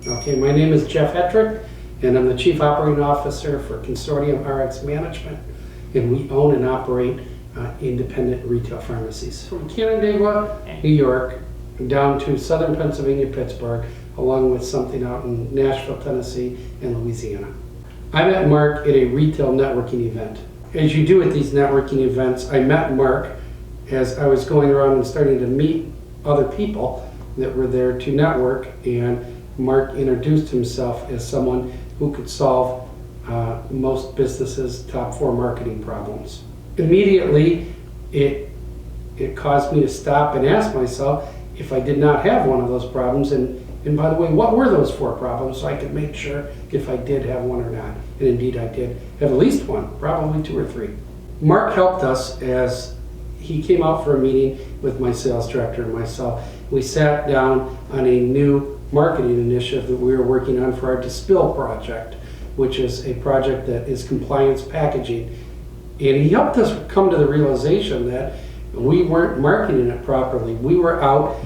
Okay, my name is Jeff Hetrick, and I'm the Chief Operating Officer for Consortium RX Management, and we own and operate independent retail pharmacies from Canandaigua, New York, down to southern Pennsylvania, Pittsburgh, along with something out in Nashville, Tennessee, and Louisiana. I met Mark at a retail networking event. As you do at these networking events, I met Mark as I was going around and starting to meet other people that were there to network, and Mark introduced himself as someone who could solve most businesses' top 4 marketing problems. Immediately, it caused me to stop and ask myself if I did not have one of those problems, and by the way, what were those 4 problems, so I could make sure if I did have one or not. And indeed I did have at least one, probably 2 or 3. Mark helped us as he came out for a meeting with my sales director and myself. We sat down on a new marketing initiative that we were working on for our Dispill project, which is a project that is compliance packaging. And he helped us come to the realization that we weren't marketing it properly. We were out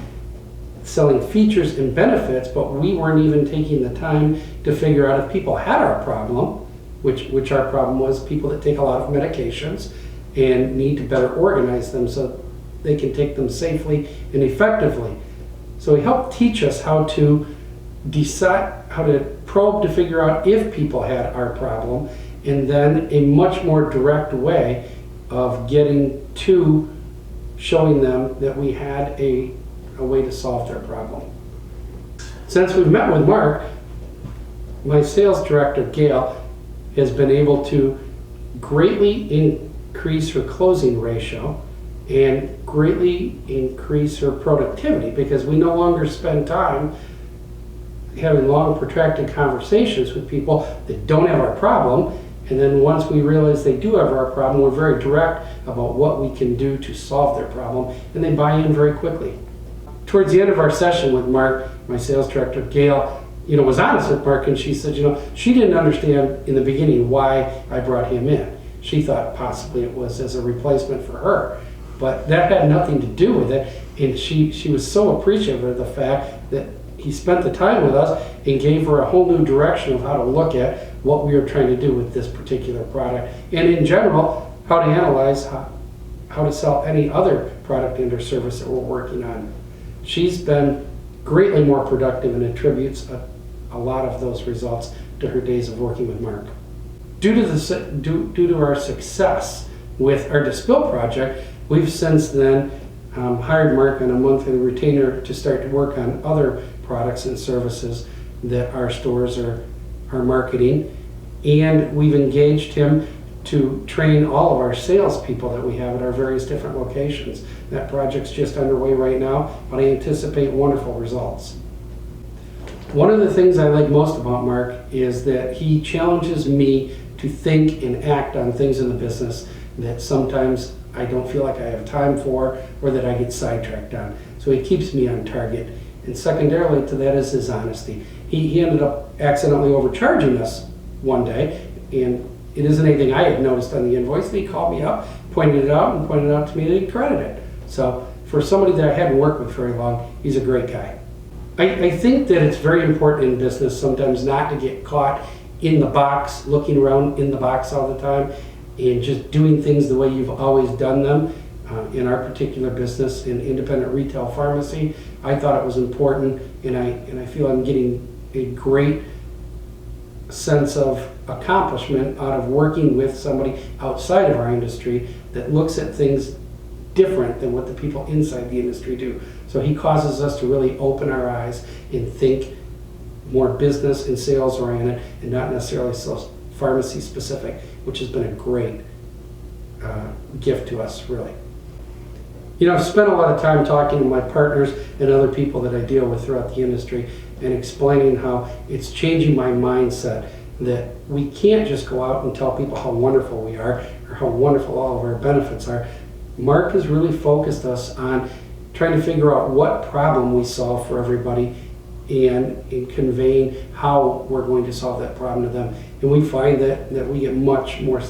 selling features and benefits, but we weren't even taking the time to figure out if people had our problem, which our problem was people that take a lot of medications and need to better organize them so they can take them safely and effectively. So he helped teach us how to decide, how to probe to figure out if people had our problem, and then a much more direct way of getting to showing them that we had a way to solve their problem. Since we've met with Mark, my sales director, Gail, has been able to greatly increase her closing ratio and greatly increase her productivity, because we no longer spend time having long protracted conversations with people that don't have our problem, and then once we realize they do have our problem, we're very direct about what we can do to solve their problem, and they buy in very quickly. Towards the end of our session with Mark, my sales director, Gail, was honest with Mark, and she said, she didn't understand in the beginning why I brought him in. She thought possibly it was as a replacement for her. But that had nothing to do with it, and she was so appreciative of the fact that he spent the time with us and gave her a whole new direction of how to look at what we were trying to do with this particular product, and in general, how to analyze how to sell any other product and or service that we're working on. She's been greatly more productive and attributes a lot of those results to her days of working with Mark. Due to our success with our Dispill project, we've since then hired Mark on a monthly retainer to start to work on other products and services that our stores are marketing, and we've engaged him to train all of our salespeople that we have at our various different locations. That project's just underway right now, but I anticipate wonderful results. One of the things I like most about Mark is that he challenges me to think and act on things in the business that sometimes I don't feel like I have time for, or that I get sidetracked on. So he keeps me on target. And secondarily to that is his honesty. He ended up accidentally overcharging us one day, and it isn't anything I had noticed on the invoice. He called me up, pointed it out to me that he credited it. So for somebody that I hadn't worked with very long, he's a great guy. I think that it's very important in business sometimes not to get caught in the box, looking around in the box all the time, and just doing things the way you've always done them. In our particular business, in independent retail pharmacy, I thought it was important, and I feel I'm getting a great sense of accomplishment out of working with somebody outside of our industry that looks at things different than what the people inside the industry do. So he causes us to really open our eyes and think more business and sales oriented, and not necessarily pharmacy specific, which has been a great gift to us, really. I've spent a lot of time talking to my partners and other people that I deal with throughout the industry and explaining how it's changing my mindset that we can't just go out and tell people how wonderful we are or how wonderful all of our benefits are. Mark has really focused us on trying to figure out what problem we solve for everybody, and in conveying how we're going to solve that problem to them. And we find that we get much more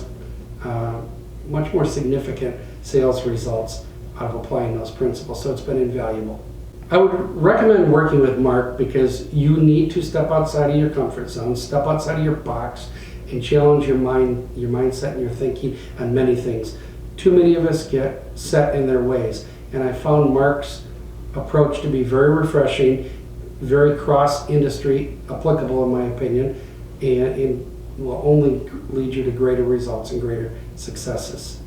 significant sales results out of applying those principles. So it's been invaluable. I would recommend working with Mark because you need to step outside of your comfort zone, step outside of your box, and challenge your mind, your mindset, and your thinking on many things. Too many of us get set in their ways, and I found Mark's approach to be very refreshing, very cross-industry applicable in my opinion, and will only lead you to greater results and greater successes.